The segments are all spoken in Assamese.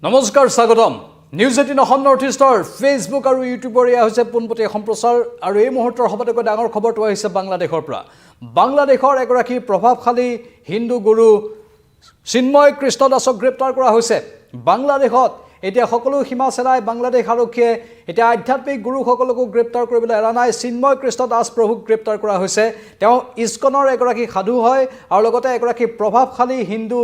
নমস্কাৰ স্বাগতম নিউজ 18 অসম নৰ্থ ইষ্টৰ ফেচবুক আৰু ইউটিউবৰ এয়া হৈছে পোনপটীয়া সম্প্ৰচাৰ আৰু এই মুহূৰ্তৰ সবাতোকৈ ডাঙৰ খবৰটো আহিছে বাংলাদেশৰ পৰা বাংলাদেশৰ এগৰাকী প্ৰভাৱশালী হিন্দু গুৰু চিন্ময় কৃষ্ণ দাসক গ্ৰেপ্তাৰ কৰা হৈছে বাংলাদেশত এতিয়া সকলো সীমা চেৰাই বাংলাদেশ আৰক্ষীয়ে এতিয়া আধ্যাত্মিক গুৰুসকলকো গ্ৰেপ্তাৰ কৰিবলৈ এৰা নাই চিন্ময় কৃষ্ণ দাস প্ৰভুক গ্ৰেপ্তাৰ কৰা হৈছে তেওঁ ইস্কনৰ এগৰাকী সাধু হয় আৰু লগতে এগৰাকী প্ৰভাৱশালী হিন্দু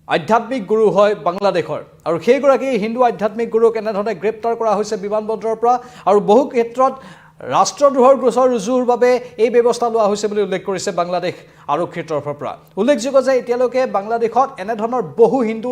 আধ্যাত্মিক গুৰু হয় বাংলাদেশৰ আৰু সেইগৰাকী হিন্দু আধ্যাত্মিক গুৰুক এনেধৰণে গ্ৰেপ্তাৰ কৰা হৈছে বিমানবন্দৰৰ পৰা আৰু বহু ক্ষেত্ৰত ৰাষ্ট্ৰদ্ৰোহৰ গোচৰ ৰুজুৰ বাবে এই ব্যৱস্থা লোৱা হৈছে বুলি উল্লেখ কৰিছে বাংলাদেশ আৰক্ষীৰ তৰফৰ পৰা উল্লেখযোগ্য যে এতিয়ালৈকে বাংলাদেশত এনেধৰণৰ বহু হিন্দু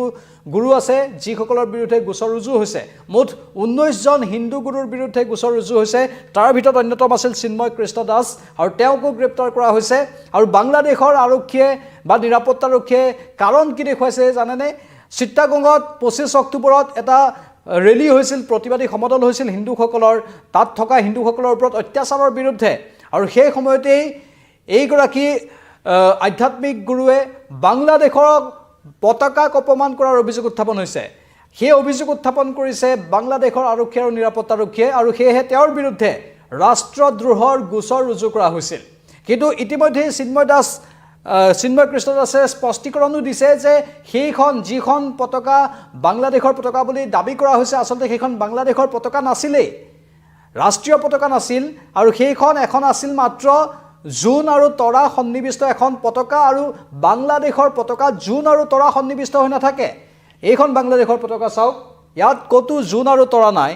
গুৰু আছে যিসকলৰ বিৰুদ্ধে গোচৰ ৰুজু হৈছে মুঠ 19 জন হিন্দু গুৰুৰ বিৰুদ্ধে গোচৰ ৰুজু হৈছে তাৰ ভিতৰত অন্যতম আছিল চিন্ময় কৃষ্ণ দাস আৰু তেওঁকো গ্ৰেপ্তাৰ কৰা হৈছে আৰু বাংলাদেশৰ আৰক্ষীয়ে বা নিৰাপত্তাৰক্ষীয়ে কাৰণ কি দেখুৱাইছে জানেনে চিটাগঙত 25 অক্টোবৰত এটা ৰেলী হৈছিল প্ৰতিবাদী সমদল হৈছিল হিন্দুসকলৰ তাত থকা হিন্দুসকলৰ ওপৰত অত্যাচাৰৰ বিৰুদ্ধে আৰু সেই সময়তেই এইগৰাকী আধ্যাত্মিক গুৰুৱে বাংলাদেশৰ পতাকাক অপমান কৰাৰ অভিযোগ উত্থাপন হৈছে সেই অভিযোগ উত্থাপন কৰিছে বাংলাদেশৰ আৰক্ষী আৰু নিৰাপত্তাৰক্ষীয়ে আৰু সেয়েহে তেওঁৰ বিৰুদ্ধে ৰাষ্ট্ৰদ্ৰোহৰ গোচৰ ৰুজু কৰা হৈছিল কিন্তু ইতিমধ্যে চিন্ময় কৃষ্ণ দাসে স্পষ্টীকৰণো দিছে যে সেইখন যিখন পতাকা বাংলাদেশৰ পতাকা বুলি দাবী কৰা হৈছে আচলতে সেইখন বাংলাদেশৰ পতাকা নাছিলেই ৰাষ্ট্ৰীয় পতাকা নাছিল আৰু সেইখন এখন আছিল মাত্ৰ জোন আৰু তৰা সন্নিবিষ্ট এখন পতাকা আৰু বাংলাদেশৰ পতাকা জোন আৰু তৰা সন্নিবিষ্ট হৈ নাথাকে এইখন বাংলাদেশৰ পতাকা চাওক ইয়াত কতো জোন আৰু তৰা নাই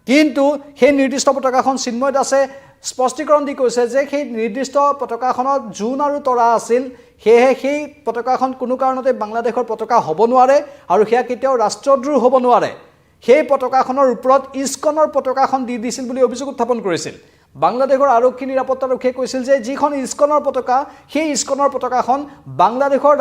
কিন্তু সেই নিৰ্দিষ্ট পতাকাখন চিন্ময় দাসে স্পষ্টীকৰণ দি কৈছে যে সেই নিৰ্দিষ্ট পতাকাখনত জোন আৰু তৰা আছিল সেয়েহে সেই পতাকাখন কোনো কাৰণতে বাংলাদেশৰ পতাকা হ'ব নোৱাৰে আৰু সেয়া কেতিয়াও ৰাষ্ট্ৰদ্ৰোহ হ'ব নোৱাৰে সেই পতাকাখনৰ ওপৰত ইস্কনৰ পতাকাখন দি দিছিল বুলি অভিযোগ উত্থাপন কৰিছিল বাংলাদেশৰ আৰক্ষী নিৰাপত্তাৰক্ষীয়ে কৈছিল যে যিখন ইস্কনৰ পতাকা সেই ইস্কনৰ পতাকাখন বাংলাদেশৰ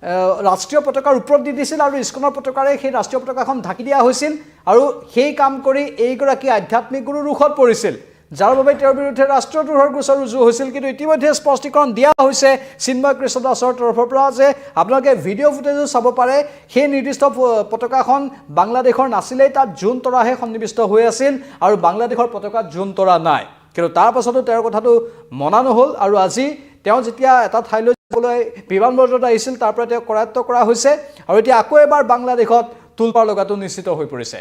ৰাষ্ট্ৰীয় পতাকাৰ ওপৰত দি দিছিল আৰু ইস্কনৰ পতাকাৰে সেই ৰাষ্ট্ৰীয় পতাকাখন ঢাকি দিয়া হৈছিল আৰু সেই কাম কৰি এইগৰাকী আধ্যাত্মিক গুৰু ৰুখত পৰিছিল যাৰ বাবে তেওঁৰ বিৰুদ্ধে ৰাষ্ট্ৰদ্ৰোহৰ গোচৰ ৰুজু হৈছিল কিন্তু ইতিমধ্যে স্পষ্টীকৰণ দিয়া হৈছে চিন্ময় কৃষ্ণ দাসৰ তৰফৰ পৰা যে আপোনালোকে ভিডিঅ' ফুটেজো চাব পাৰে সেই নিৰ্দিষ্ট পতাকাখন বাংলাদেশৰ নাছিলেই তাত জোন তৰাহে সন্নিবিষ্ট হৈ আছিল আৰু বাংলাদেশৰ পতাকাত জোন তৰা নাই কিন্তু তাৰ পাছতো তেওঁৰ কথাটো মনা নহ'ল আৰু আজি তেওঁ যেতিয়া এটা ঠাইলৈ যাবলৈ বিমানবন্দৰত আহিছিল তাৰ পৰা তেওঁ কৰায়ত্ব কৰা হৈছে আৰু এতিয়া আকৌ এবাৰ বাংলাদেশত তুলপাৰ লগাটো নিশ্চিত হৈ পৰিছে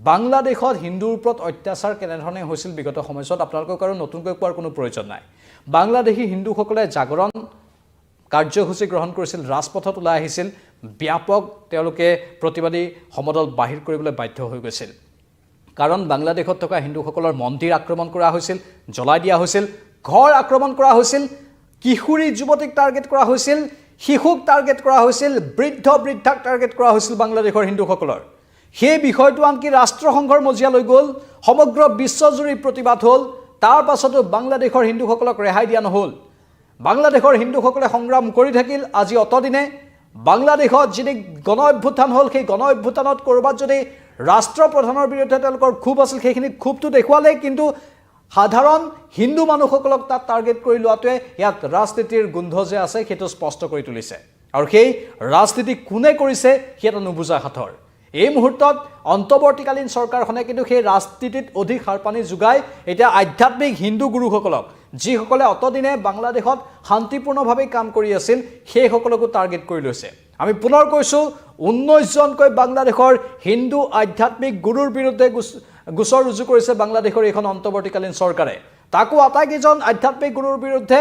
বাংলাদেশত হিন্দুৰ ওপৰত অত্যাচাৰ কেনেধৰণে হৈছিল বিগত সময়ছোৱাত আপোনালোকক আৰু নতুনকৈ কোৱাৰ কোনো প্ৰয়োজন নাই বাংলাদেশী হিন্দুসকলে জাগৰণ কাৰ্যসূচী গ্ৰহণ কৰিছিল ৰাজপথত ওলাই আহিছিল ব্যাপক তেওঁলোকে প্ৰতিবাদী সমদল বাহিৰ কৰিবলৈ বাধ্য হৈ গৈছিল কাৰণ বাংলাদেশত থকা হিন্দুসকলৰ মন্দিৰ আক্ৰমণ কৰা হৈছিল জ্বলাই দিয়া হৈছিল ঘৰ আক্ৰমণ কৰা হৈছিল কিশোৰী যুৱতীক টাৰ্গেট কৰা হৈছিল শিশুক টাৰ্গেট কৰা হৈছিল বৃদ্ধাক টাৰ্গেট কৰা হৈছিল বাংলাদেশৰ হিন্দুসকলৰ সেই বিষয়টো আনকি ৰাষ্ট্ৰসংঘৰ মজিয়ালৈ গ'ল সমগ্ৰ বিশ্বজুৰি প্ৰতিবাদ হ'ল তাৰ পাছতো বাংলাদেশৰ হিন্দুসকলক ৰেহাই দিয়া নহ'ল বাংলাদেশৰ হিন্দুসকলে সংগ্ৰাম কৰি থাকিল আজি অতদিনে বাংলাদেশত যি গণ অভ্যুত্থান হ'ল সেই গণ অভ্যুত্থানত ক'ৰবাত যদি ৰাষ্ট্ৰপ্ৰধানৰ বিৰুদ্ধে তেওঁলোকৰ ক্ষোভ আছিল সেইখিনি ক্ষোভটো দেখুৱালে কিন্তু সাধাৰণ হিন্দু মানুহসকলক তাত টাৰ্গেট কৰি লোৱাটোৱে ইয়াত ৰাজনীতিৰ গোন্ধ যে আছে সেইটো স্পষ্ট কৰি তুলিছে আৰু সেই ৰাজনীতি কোনে কৰিছে সেইটো নুবুজা সাথৰ এই মুহূৰ্তত অন্তৱৰ্তীকালীন চৰকাৰখনে কিন্তু সেই ৰাজনীতিত অধিক সাৰপানী যোগাই এতিয়া আধ্যাত্মিক হিন্দু গুৰুসকলক যিসকলে অতদিনে বাংলাদেশত শান্তিপূৰ্ণভাৱে কাম কৰি আছিল সেইসকলকো টাৰ্গেট কৰি লৈছে আমি পুনৰ কৈছোঁ 19 জনকৈ বাংলাদেশৰ হিন্দু আধ্যাত্মিক গুৰুৰ বিৰুদ্ধে গোচৰ ৰুজু কৰিছে বাংলাদেশৰ এখন অন্তৱৰ্তীকালীন চৰকাৰে তাকো আটাইকেইজন আধ্যাত্মিক গুৰুৰ বিৰুদ্ধে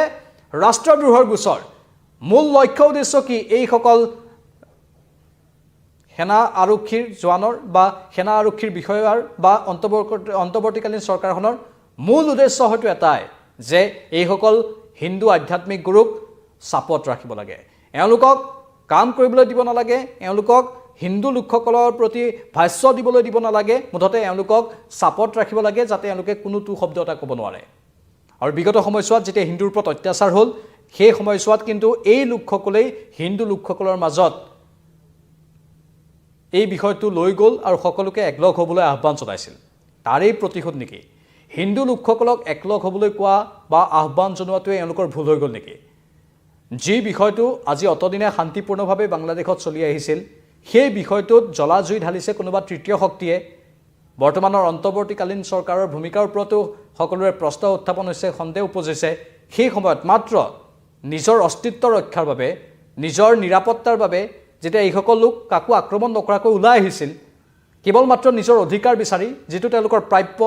ৰাষ্ট্ৰদ্ৰোহৰ গোচৰ মূল লক্ষ্য উদ্দেশ্য কি এইসকল সেনা আৰক্ষীৰ জোৱানৰ বা সেনা আৰক্ষীৰ বিষয়াৰ বা অন্তৱৰ্তীকালীন চৰকাৰখনৰ মূল উদ্দেশ্য হয়তো এটাই যে এইসকল হিন্দু আধ্যাত্মিক গুৰুক চাপত ৰাখিব লাগে এওঁলোকক কাম কৰিবলৈ দিব নালাগে এওঁলোকক হিন্দু লোকসকলৰ প্ৰতি ভাষ্য দিবলৈ দিব নালাগে মুঠতে এওঁলোকক চাপত ৰাখিব লাগে যাতে এওঁলোকে কোনো তু শব্দ এটা ক'ব নোৱাৰে আৰু বিগত সময়ছোৱাত যেতিয়া হিন্দুৰ ওপৰত অত্যাচাৰ হ'ল সেই সময়ছোৱাত কিন্তু এই লোকসকলেই হিন্দু লোকসকলৰ মাজত এই বিষয়টো লৈ গ'ল আৰু সকলোকে একলগ হ'বলৈ আহ্বান জনাইছিল তাৰেই প্ৰতিশোধ নেকি হিন্দু লোকসকলক একলগ হ'বলৈ কোৱা বা আহ্বান জনোৱাটোৱে এওঁলোকৰ ভুল হৈ গ'ল নেকি যি বিষয়টো আজি অতদিনে শান্তিপূৰ্ণভাৱে বাংলাদেশত চলি আহিছিল সেই বিষয়টোত জ্বলা-জুই ঢালিছে কোনোবা তৃতীয় শক্তিয়ে। বৰ্তমানৰ অন্তৰ্বৰ্তীকালীন চৰকাৰৰ ভূমিকাৰ ওপৰতো সকলোৰে প্ৰশ্ন উত্থাপন হৈছে, সন্দেহ উপজিছে। সেই সময়ত মাত্ৰ নিজৰ অস্তিত্ব ৰক্ষাৰ বাবে, নিজৰ নিৰাপত্তাৰ বাবে যেতিয়া এইসকল লোক কাকো আক্ৰমণ নকৰাকৈ ওলাই আহিছিল, কেৱল মাত্ৰ নিজৰ অধিকাৰ বিচাৰি, যিটো তেওঁলোকৰ প্ৰাপ্য,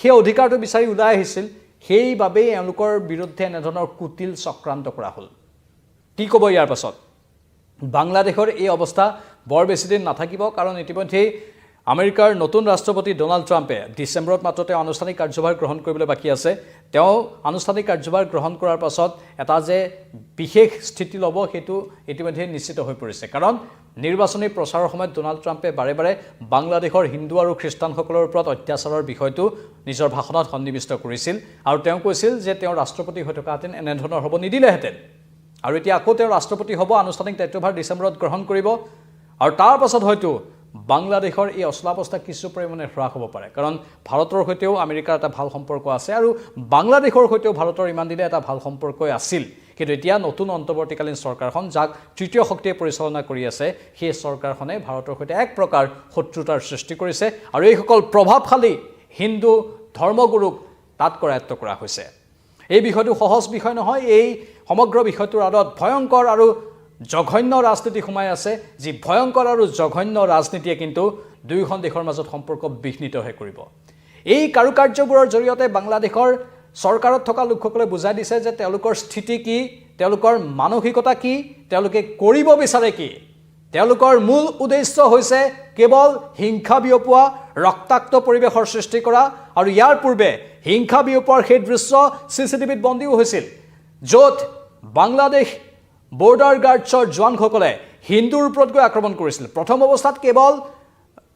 সেই অধিকাৰটো বিচাৰি ওলাই আহিছিল, সেইবাবেই এওঁলোকৰ বিৰুদ্ধে এনেধৰণৰ কুটিল চক্ৰান্ত কৰা হ'ল। কি ক'ব ইয়াৰ পাছত? বাংলাদেশৰ এই অৱস্থা বৰ বেছিদিন নাথাকিব, কাৰণ ইতিমধ্যেই আমেৰিকাৰ নতুন ৰাষ্ট্ৰপতি ডোনাল্ড ট্ৰাম্পে ডিচেম্বৰত মাত্ৰ তেওঁ আনুষ্ঠানিক কাৰ্যভাৰ গ্ৰহণ কৰিবলৈ বাকী আছে। তেওঁ আনুষ্ঠানিক কাৰ্যভাৰ গ্ৰহণ কৰাৰ পাছত এটা যে বিশেষ স্থিতি ল'ব, সেইটো ইতিমধ্যে নিশ্চিত হৈ পৰিছে। কাৰণ নিৰ্বাচনী প্ৰচাৰৰ সময়ত ডোনাল্ড ট্ৰাম্পে বাৰে বাৰে বাংলাদেশৰ হিন্দু আৰু খ্ৰীষ্টানসকলৰ ওপৰত অত্যাচাৰৰ বিষয়টো নিজৰ ভাষণত সন্নিৱিষ্ট কৰিছিল, আৰু তেওঁ কৈছিল যে তেওঁ ৰাষ্ট্ৰপতি হৈ থকাহেঁতেন এনেধৰণৰ হ'ব নিদিলেহেঁতেন। আৰু এতিয়া আকৌ তেওঁ ৰাষ্ট্ৰপতি হ'ব, আনুষ্ঠানিক দায়িত্বভাৰ ডিচেম্বৰত গ্ৰহণ কৰিব, আৰু তাৰ পাছত হয়তো বাংলাদেশৰ এই অচলাৱস্থা কিছু পৰিমাণে হ্ৰাস হ'ব পাৰে। কাৰণ ভাৰতৰ সৈতেও আমেৰিকাৰ এটা ভাল সম্পৰ্ক আছে, আৰু বাংলাদেশৰ সৈতেও ভাৰতৰ ইমান দিনে এটা ভাল সম্পৰ্কই আছিল। কিন্তু এতিয়া নতুন অন্তৰ্বৰ্তীকালীন চৰকাৰখন, যাক তৃতীয় শক্তিয়ে পৰিচালনা কৰি আছে, সেই চৰকাৰখনে ভাৰতৰ সৈতে এক প্ৰকাৰ শত্ৰুতাৰ সৃষ্টি কৰিছে, আৰু এইসকল প্ৰভাৱশালী হিন্দু ধৰ্মগুৰুক তাত কৰায়ত্ব কৰা হৈছে। এই বিষয়টো সহজ বিষয় নহয়। এই সমগ্ৰ বিষয়টোৰ আঁৰত ভয়ংকৰ আৰু জঘন্য ৰাজনীতি সোমাই আছে, যি ভয়ংকৰ আৰু জঘন্য ৰাজনীতিয়ে কিন্তু দুয়োখন দেশৰ মাজত সম্পৰ্ক বিঘ্নিতহে কৰিব। এই কাৰুকাৰ্যবোৰৰ জৰিয়তে বাংলাদেশৰ চৰকাৰত থকা লোকসকলে বুজাই দিছে যে তেওঁলোকৰ স্থিতি কি, তেওঁলোকৰ মানসিকতা কি, তেওঁলোকে কৰিব বিচাৰে কি। তেওঁলোকৰ মূল উদ্দেশ্য হৈছে কেৱল হিংসা বিয়পোৱা, ৰক্তাক্ত পৰিৱেশৰ সৃষ্টি কৰা, আৰু ইয়াৰ পূৰ্বে হিংসা বিয়পোৱাৰ সেই দৃশ্য CCTVত বন্দীও হৈছিল, য'ত বাংলাদেশ বৰ্ডাৰ গাৰ্ডছৰ জোৱানসকলে হিন্দুৰ ওপৰত গৈ আক্ৰমণ কৰিছিল। প্ৰথম অৱস্থাত কেৱল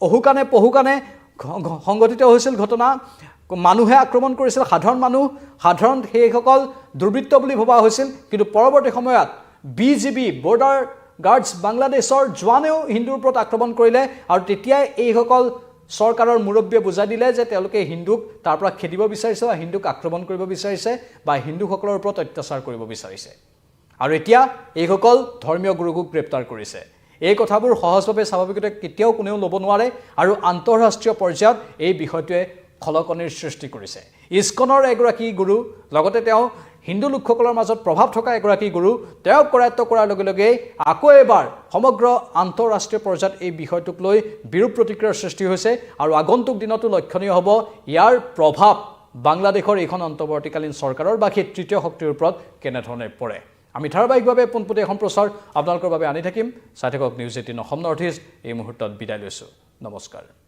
অহুকানে পহুকানে সংঘটিত হৈছিল ঘটনা, মানুহে আক্ৰমণ কৰিছিল, সাধাৰণ সেইসকল দুৰ্বৃত্ত বুলি ভবা হৈছিল। কিন্তু পৰৱৰ্তী সময়ত BGB বৰ্ডাৰ গাৰ্ডছ বাংলাদেশৰ জোৱানেও হিন্দুৰ ওপৰত আক্ৰমণ কৰিলে, আৰু তেতিয়াই এইসকল চৰকাৰৰ মুৰব্বীয়ে বুজাই দিলে যে তেওঁলোকে হিন্দুক তাৰ পৰা খেদিব বিচাৰিছে, বা হিন্দুক আক্ৰমণ কৰিব বিচাৰিছে, বা হিন্দুসকলৰ ওপৰত অত্যাচাৰ কৰিব বিচাৰিছে। আৰু এতিয়া এইসকল ধৰ্মীয় গুৰুকো গ্ৰেপ্তাৰ কৰিছে। এই কথাবোৰ সহজভাৱে স্বাভাৱিকতে কেতিয়াও কোনেও ল'ব নোৱাৰে, আৰু আন্তঃৰাষ্ট্ৰীয় পৰ্যায়ত এই বিষয়টোৱে খলকনিৰ সৃষ্টি কৰিছে। ইস্কনৰ এগৰাকী গুৰু, লগতে তেওঁ হিন্দু লোকসকলৰ মাজত প্ৰভাৱ থকা এগৰাকী গুৰু, তেওঁক কৰায়ত্ব কৰাৰ লগে লগে আকৌ এবাৰ সমগ্ৰ আন্তঃৰাষ্ট্ৰীয় পৰ্যায়ত এই বিষয়টোক লৈ বিৰূপ প্ৰতিক্ৰিয়াৰ সৃষ্টি হৈছে, আৰু আগন্তুক দিনতো লক্ষণীয় হ'ব ইয়াৰ প্ৰভাৱ বাংলাদেশৰ এইখন অন্তৰ্বৰ্তীকালীন চৰকাৰৰ বা সেই তৃতীয় শক্তিৰ ওপৰত কেনেধৰণে পৰে। আমি ধাৰাবাহিকভাৱে পোনপটীয়া সম্প্ৰচাৰ আপোনালোকৰ বাবে আনি থাকিম। চাই থাকক নিউজ 18 অসম নৰ্থ ইষ্ট। এই মুহূৰ্তত বিদায় লৈছোঁ। নমস্কাৰ।